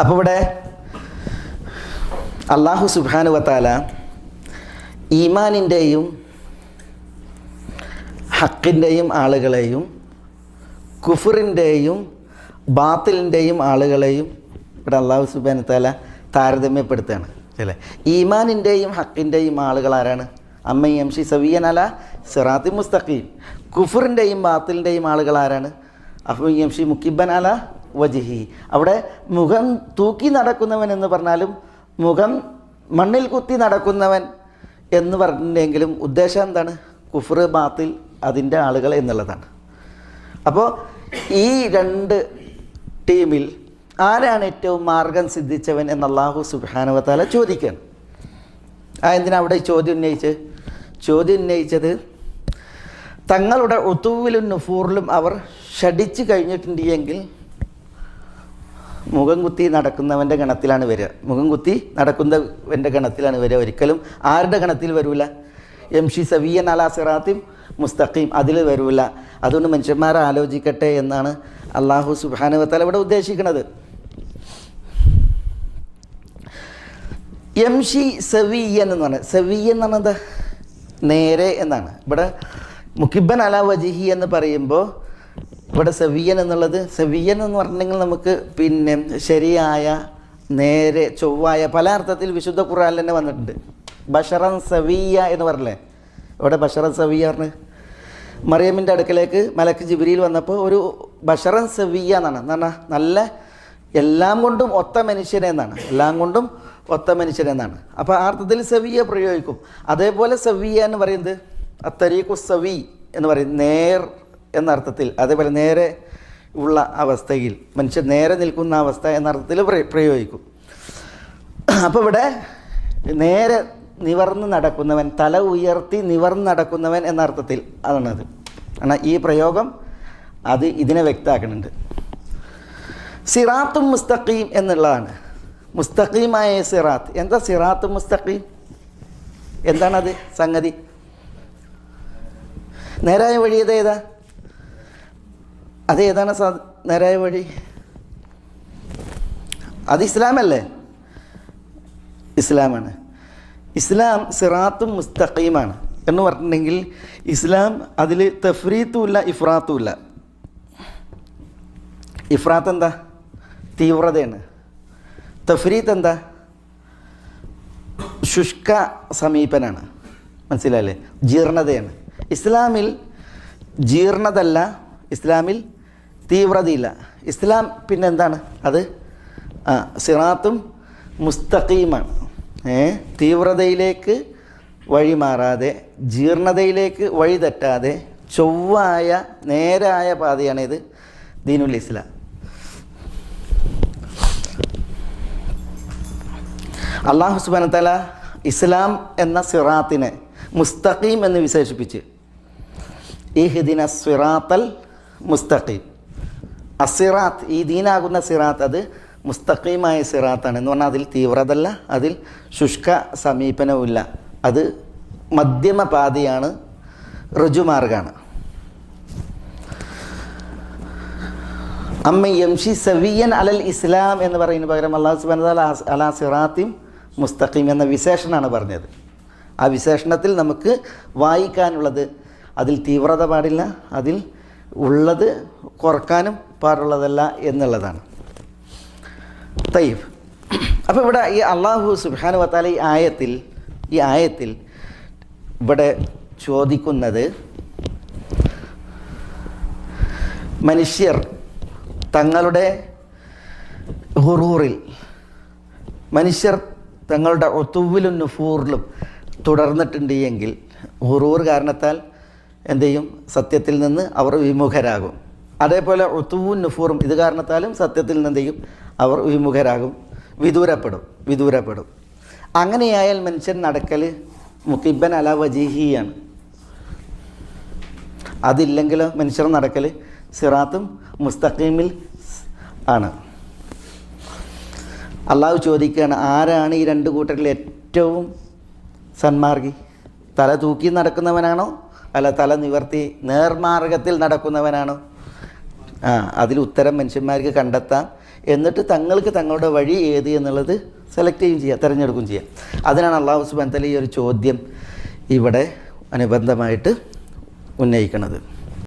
അപ്പോൾ ഇവിടെ അല്ലാഹു സുബ്ഹാനഹു വ തആല ഈമാനിൻ്റെയും ഹക്കിൻ്റെയും ആളുകളെയും കുഫറിൻ്റെയും ബാത്തിലിൻ്റെയും ആളുകളെയും ഇവിടെ അല്ലാഹു സുബ്ഹാനഹു വ തആല താരതമ്യപ്പെടുത്തുകയാണ് അല്ലേ. ഈമാനിൻ്റെയും ഹക്കിൻ്റെയും ആളുകൾ ആരാണ്? അമ്മ യംശി സവിയൻ അല സിറാത്തി മുസ്തഖീം. കുഫറിൻ്റെയും ബാത്തിലിൻ്റെയും ആളുകൾ ആരാണ്? അഹ്മ യംശി മുക്കിബൻ അല വജിഹി. അവിടെ മുഖം തൂക്കി നടക്കുന്നവൻ എന്ന് പറഞ്ഞാലും മുഖം മണ്ണിൽ കുത്തി നടക്കുന്നവൻ എന്ന് പറഞ്ഞിട്ടുണ്ടെങ്കിലും ഉദ്ദേശം എന്താണ്? കുഫർ ബാത്തിൽ അതിൻ്റെ ആളുകൾ എന്നുള്ളതാണ്. അപ്പോൾ ഈ രണ്ട് ടീമിൽ ആരാണ് ഏറ്റവും മാർഗം സിദ്ധിച്ചവൻ എന്ന് അല്ലാഹു സുബ്ഹാനഹു വ തആല ചോദിക്കുകയാണ്. എന്തിനാ അവിടെ ചോദ്യം ഉന്നയിച്ചത് തങ്ങളുടെ ഉതുവിലും നുഫൂറിലും അവർ ഷടിച്ച് കഴിഞ്ഞിട്ടുണ്ട് എങ്കിൽ മുഖം കുത്തി നടക്കുന്നവൻ്റെ ഗണത്തിലാണ് വരിക. മുഖം കുത്തി നടക്കുന്നവൻ്റെ ഗണത്തിലാണ് വരിക. ഒരിക്കലും ആരുടെ ഗണത്തിൽ വരില്ല? യംശി സവിയൻ അലാ സിറാത്തിൻ മുസ്തഖീം അതിൽ വരില്ല. അതുകൊണ്ട് മനുഷ്യന്മാരെ ആലോചിക്കട്ടെ എന്നാണ് അല്ലാഹു സുബ്ഹാനഹു വ തആല ഇവിടെ ഉദ്ദേശിക്കുന്നത്. യംശി സവിയൻ എന്ന് പറഞ്ഞാൽ സവിയൻ എന്ന് പറഞ്ഞാൽ എന്താ? നേരെ എന്നാണ്. ഇവിടെ മുക്കിബൻ അലാ വജിഹി എന്ന് പറയുമ്പോൾ ഇവിടെ സവിയൻ എന്നുള്ളത്, സവിയൻ എന്ന് പറഞ്ഞിട്ടുണ്ടെങ്കിൽ നമുക്ക് ശരിയായ നേരെ ചൊവ്വായ പല അർത്ഥത്തിൽ വിശുദ്ധ ഖുർആനിൽ തന്നെ വന്നിട്ടുണ്ട്. ബഷറൻ സവിയ എന്ന് പറഞ്ഞില്ലേ? ഇവിടെ ബഷറൻ സവിയ പറഞ്ഞ് മറിയമിൻ്റെ അടുക്കലേക്ക് മലക്ക് ജിബ്രീൽ വന്നപ്പോൾ ഒരു ബഷറൻ സവിയ എന്നാണ് പറഞ്ഞാൽ നല്ല എല്ലാം കൊണ്ടും ഒത്ത മനുഷ്യനെന്നാണ്. അപ്പോൾ ആ അർത്ഥത്തിൽ സവിയ പ്രയോഗിക്കും. അതേപോലെ സവിയ എന്ന് പറയുന്നത് അത്തരീഖു സവി എന്ന് പറയും, നേർ എന്നർത്ഥത്തിൽ. അതേപോലെ നേരെ ഉള്ള അവസ്ഥയിൽ മനുഷ്യൻ നേരെ നിൽക്കുന്ന അവസ്ഥ എന്നർത്ഥത്തിൽ പ്രയോഗിക്കും. അപ്പോൾ ഇവിടെ നേരെ നിവർന്ന് നടക്കുന്നവൻ, തല ഉയർത്തി നിവർന്ന് നടക്കുന്നവൻ എന്ന അർത്ഥത്തിൽ അതാണത്. കാരണം ഈ പ്രയോഗം അത് ഇതിനെ വ്യക്തമാക്കുന്നുണ്ട്. സിറാത്തും മുസ്തഖീം എന്നുള്ളതാണ്. മുസ്തഖീമായ സിറാത്ത്. എന്താ സിറാത്തും മുസ്തഖീം? എന്താണത് സംഗതി? നേരായ വഴി ഏതാ? അതേതാണ് നേരായ വഴി? അത് ഇസ്ലാമല്ലേ? ഇസ്ലാമാണ്. ഇസ്ലാം സിറാത്തും മുസ്തഖീമാണ് എന്ന് പറഞ്ഞിട്ടുണ്ടെങ്കിൽ ഇസ്ലാം അതിൽ തഫ്രീത്തുമില്ല ഇഫ്രാത്തുമില്ല. ഇഫ്രാത്ത് എന്താ? തീവ്രതയാണ്. തഫ്രീത്ത് എന്താ? ശുഷ്ക സമീപനാണ്. മനസ്സിലായില്ലേ? ജീർണതയാണ്. ഇസ്ലാമിൽ ജീർണതല്ല, ഇസ്ലാമിൽ തീവ്രതയില്ല. ഇസ്ലാം പിന്നെന്താണ്? അത് സിറാത്തും മുസ്തഖീമാണ്. തീവ്രതയിലേക്ക് വഴി മാറാതെ ജീർണതയിലേക്ക് വഴി തെറ്റാതെ ചൊവ്വായ നേരായ പാതയാണിത് ദീനുൽ ഇസ്ലാം. അല്ലാഹു സുബ്ഹാനഹു വ തആല ഇസ്ലാം എന്ന സിറാത്തിനെ മുസ്തഖീം എന്ന് വിശേഷിപ്പിച്ച് ഇഹ്ദിന സിറാത്തൽ മുസ്തഖീം. അസിറാത്ത്, ഈ ദീനാകുന്ന സിറാത്ത് അത് മുസ്തഖീമായ സിറാത്താണ് എന്ന് പറഞ്ഞാൽ അതിൽ തീവ്രതല്ല, അതിൽ ശുഷ്ക സമീപനവുമില്ല. അത് മധ്യമ പാതയാണ്, ഋജുമാർഗാണ്. അമ്മ യംശി സവിയൻ അലൽ ഇസ്ലാം എന്ന് പറയുന്നതിന് പകരം അല്ലാഹു സുബ്ഹാനഹു വ തആല അലാ സിറാത്തിൻ മുസ്തഖീം എന്ന വിശേഷണമാണ് പറഞ്ഞത്. ആ വിശേഷണത്തിൽ നമുക്ക് വായിക്കാനുള്ളത് അതിൽ തീവ്രത പാടില്ല, അതിൽ ഉള്ളത് കുറക്കാനും പാടുള്ളതല്ല എന്നുള്ളതാണ്. തയ്യിബ്. അപ്പോൾ ഇവിടെ ഈ അല്ലാഹു സുബ്ഹാനഹു വ തആല ഈ ആയത്തിൽ ഇവിടെ ചോദിക്കുന്നത് മനുഷ്യർ തങ്ങളുടെ ഹുറൂറിൽ, മനുഷ്യർ തങ്ങളുടെ ഉതുവിലും നുഫൂറിലും തുടർന്നിട്ടുണ്ട് എങ്കിൽ ഹുറൂർ കാരണത്താൽ എന്ത് ചെയ്യും? സത്യത്തിൽ നിന്ന് അവർ വിമുഖരാകും. അതേപോലെ ഉതുവും നുഫൂറും ഇത് കാരണത്താലും സത്യത്തിൽ നിന്ന് എന്ത് ചെയ്യും? അവർ വിമുഖരാകും, വിദൂരപ്പെടും. അങ്ങനെയായാൽ മനുഷ്യൻ നടക്കൽ മുക്കിബൻ അല വജീഹിയാണ്. അതില്ലെങ്കിലോ മനുഷ്യർ നടക്കൽ സിറാത്തും മുസ്തഖീമിൽ ആണ്. അള്ളാഹു ചോദിക്കുകയാണ്, ആരാണ് ഈ രണ്ട് കൂട്ടരിൽ ഏറ്റവും സന്മാർഗി? തല തൂക്കി നടക്കുന്നവനാണോ അല്ല തല നിവർത്തി നേർമാർഗത്തിൽ നടക്കുന്നവനാണോ? അതിൽ ഉത്തരം മനുഷ്യന്മാർക്ക് കണ്ടെത്താം എന്നിട്ട് തങ്ങൾക്ക് തങ്ങളുടെ വഴി ഏത് എന്നുള്ളത് സെലക്ട് ചെയ്യുകയും ചെയ്യുക, തിരഞ്ഞെടുക്കുകയും ചെയ്യാം. അതിനാണ് അള്ളാഹു സുബ്ഹാനഹു വ തആല ഈ ഒരു ചോദ്യം ഇവിടെ അനുബന്ധമായിട്ട് ഉന്നയിക്കുന്നത്.